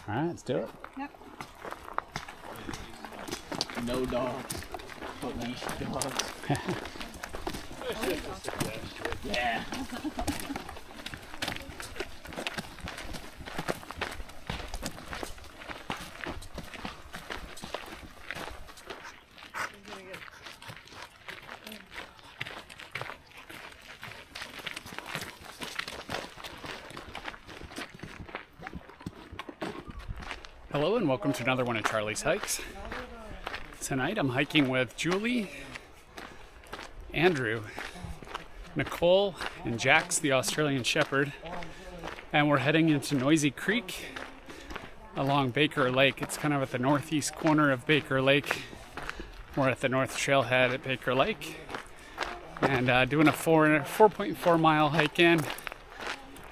All right, let's do it. Yep. No dogs, but leash dogs. Yeah. Hello and welcome to another one of Charlie's Hikes. Tonight I'm hiking with Julie, Andrew, Nicole, and Jax, the Australian Shepherd. And we're heading into Noisy Creek along Baker Lake. It's kind of at the northeast corner of Baker Lake. We're at the North Trailhead at Baker Lake. And doing a 4.4 mile hike in.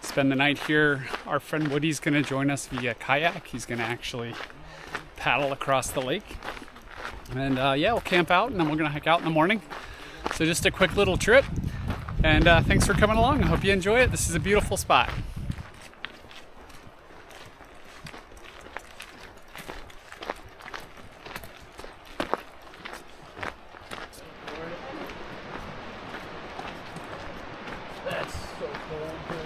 Spend the night here. Our friend Woody's going to join us via kayak. He's going to actually paddle across the lake. And yeah, we'll camp out and then we're going to hike out in the morning. So just a quick little trip. And thanks for coming along. I hope you enjoy it. This is a beautiful spot. That's so cold, bro.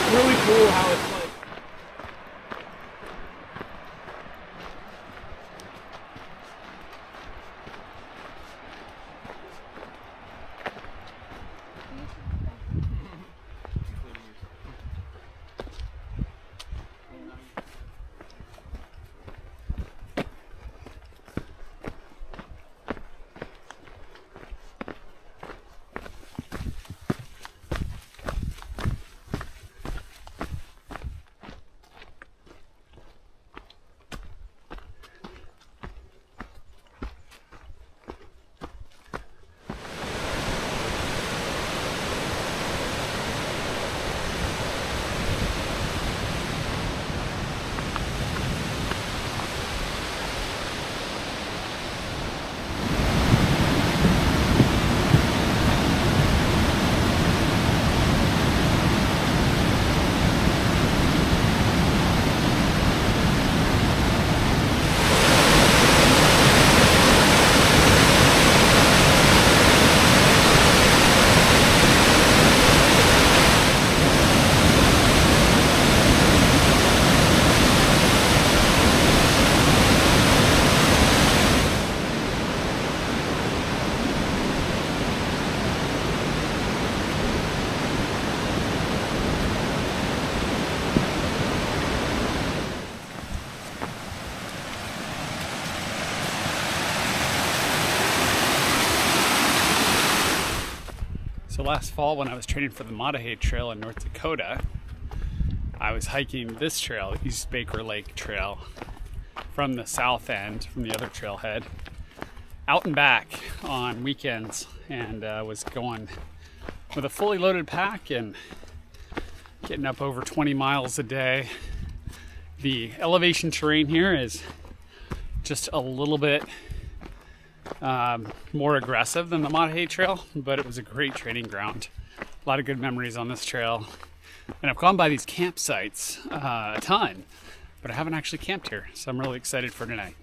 Really cool how it's like. So last fall when I was training for the Mattahey Trail in North Dakota, I was hiking this trail, East Baker Lake Trail. from the south end, from the other trailhead, out and back on weekends, and was going with a fully loaded pack and getting up over 20 miles a day. The elevation terrain here is just a little bit more aggressive than the Maah Daah Trail, but it was a great training ground. A lot of good memories on this trail. And I've gone by these campsites a ton, but I haven't actually camped here, so I'm really excited for tonight.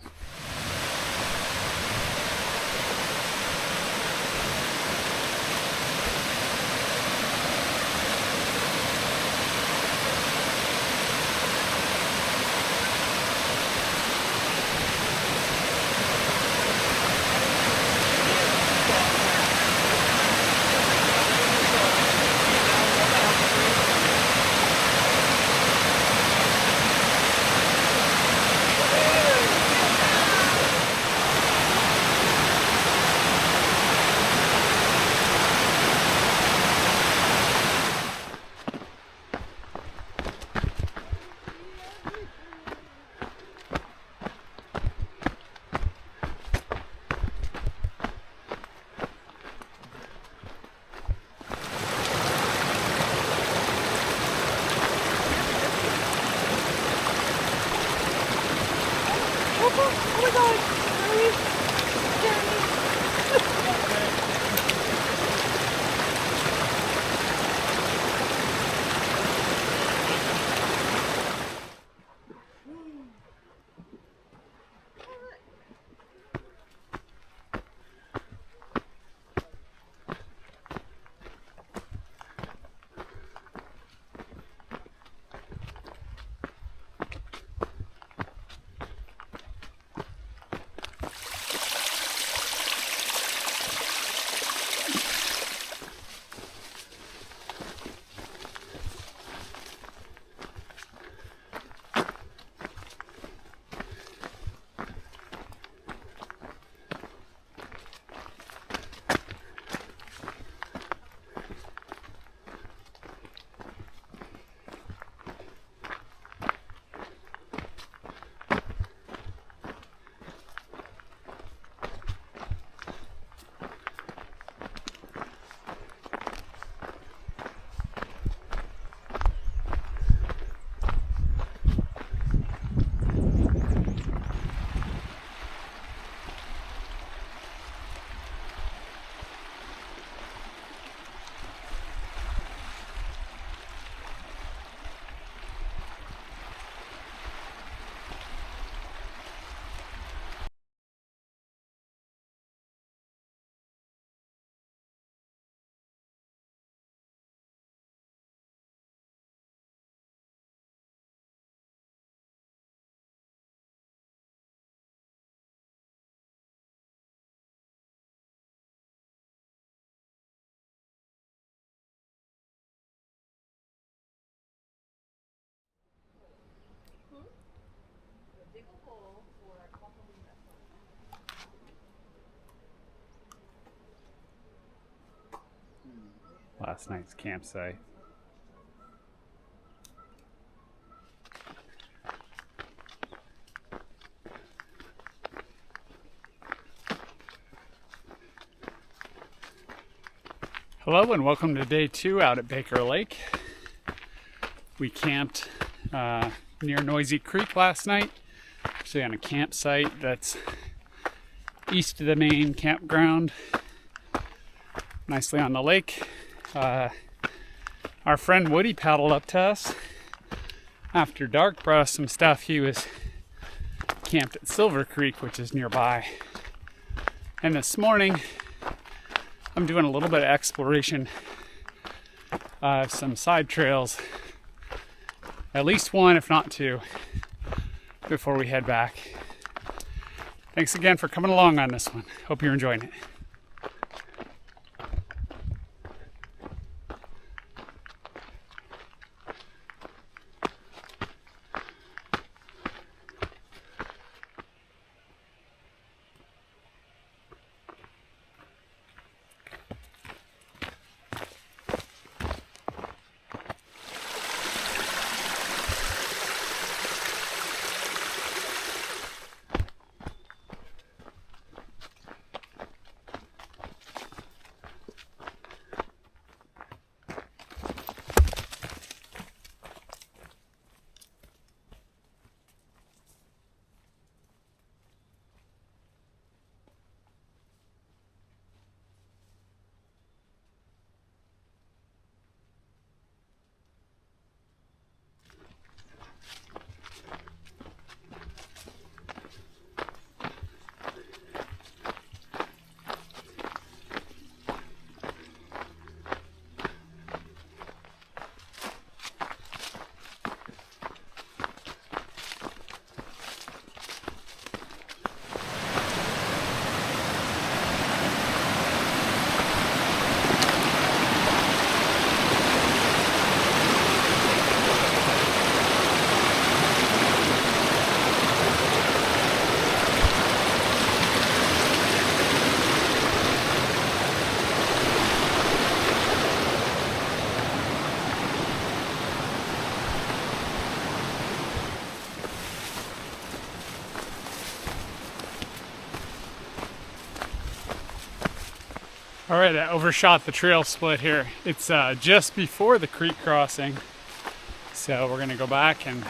Last night's campsite. Hello and welcome to day 2 out at Baker Lake. We camped near Noisy Creek last night, actually on a campsite that's east of the main campground, nicely on the lake. Our friend Woody paddled up to us after dark, brought us some stuff. He was camped at Silver Creek, which is nearby. And this morning, I'm doing a little bit of exploration of some side trails, at least one, if not two, before we head back. Thanks again for coming along on this one. Hope you're enjoying it. All right, I overshot the trail split here. It's just before the creek crossing. So we're gonna go back and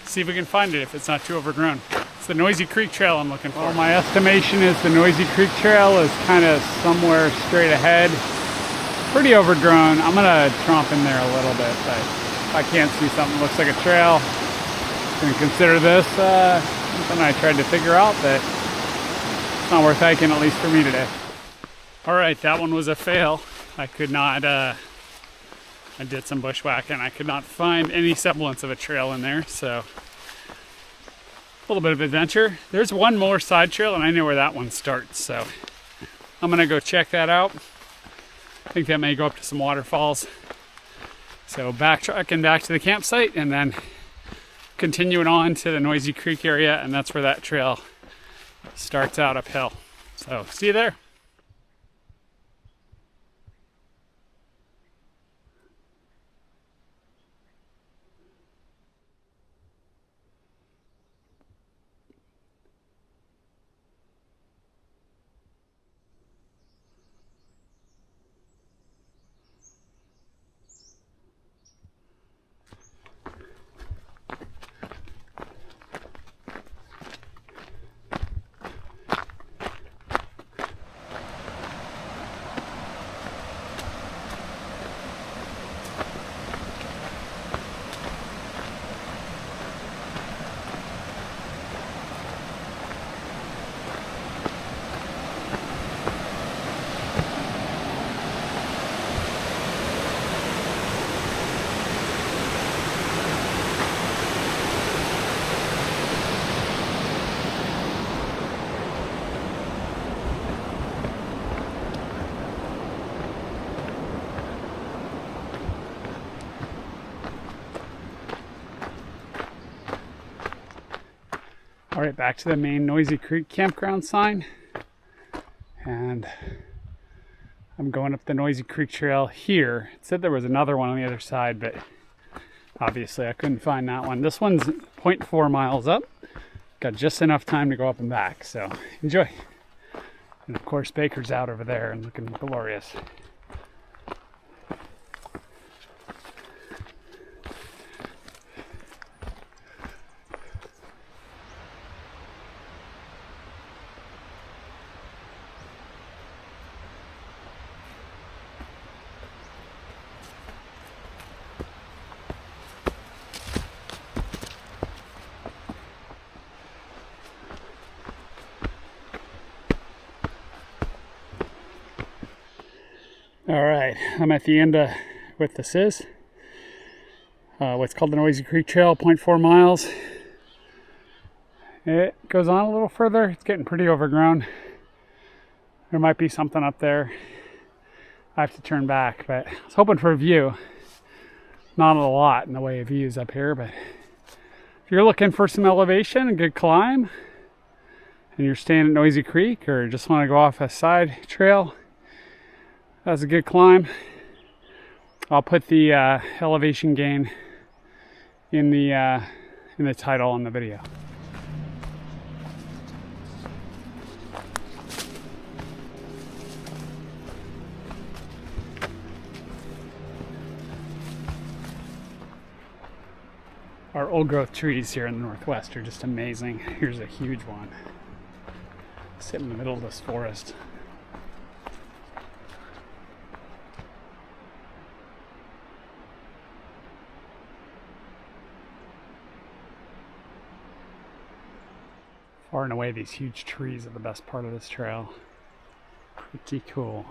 see if we can find it if it's not too overgrown. It's the Noisy Creek Trail I'm looking for. Well, my estimation is the Noisy Creek Trail is kind of somewhere straight ahead. Pretty overgrown. I'm gonna tromp in there a little bit, but if I can't see something that looks like a trail, I'm gonna consider this something I tried to figure out, but it's not worth hiking, at least for me today. All right, that one was a fail. I could not, I did some bushwhacking. I could not find any semblance of a trail in there, so a little bit of adventure. There's one more side trail, and I know where that one starts, so I'm gonna go check that out. I think that may go up to some waterfalls. So backtracking back to the campsite, and then continuing on to the Noisy Creek area, and that's where that trail starts out uphill. So see you there. All right, back to the main Noisy Creek campground sign. And I'm going up the Noisy Creek Trail here. It said there was another one on the other side, but obviously I couldn't find that one. This one's 0.4 miles up. Got just enough time to go up and back, so enjoy. And of course, Baker's out over there and looking glorious. All right, I'm at the end of what this is. What's called the Noisy Creek Trail, 0.4 miles. It goes on a little further. It's getting pretty overgrown. There might be something up there. I have to turn back, but I was hoping for a view. Not a lot in the way of views up here, but if you're looking for some elevation, a good climb, and you're staying at Noisy Creek or just want to go off a side trail, that's a good climb. I'll put the elevation gain in the title on the video. Our old growth trees here in the Northwest are just amazing. Here's a huge one. Sit in the middle of this forest. Far and away, these huge trees are the best part of this trail. Pretty cool.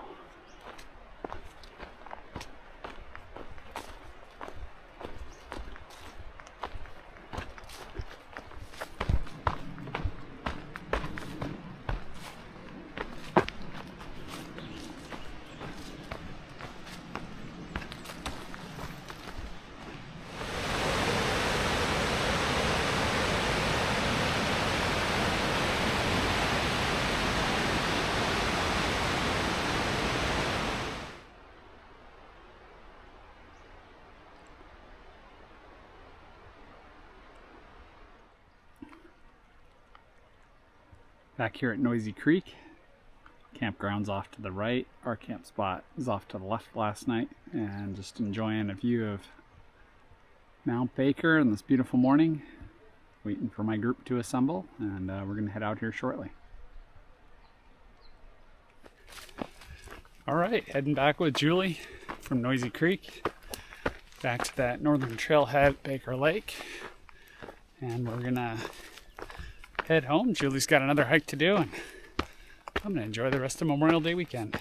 Back here at Noisy Creek campground's off to the right. Our camp spot is off to the left last night, and just enjoying a view of Mount Baker in this beautiful morning. Waiting for my group to assemble, and we're going to head out here shortly. All right, heading back with Julie from Noisy Creek, back to that northern trailhead, Baker Lake, and we're gonna head home. Julie's got another hike to do, and I'm gonna enjoy the rest of Memorial Day weekend.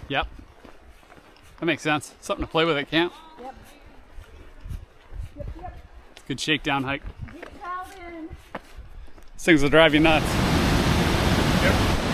Yep. That makes sense. Something to play with at camp. Yep. Yep, yep. It's a good shakedown hike. Get plowed in. These things will drive you nuts. Yep.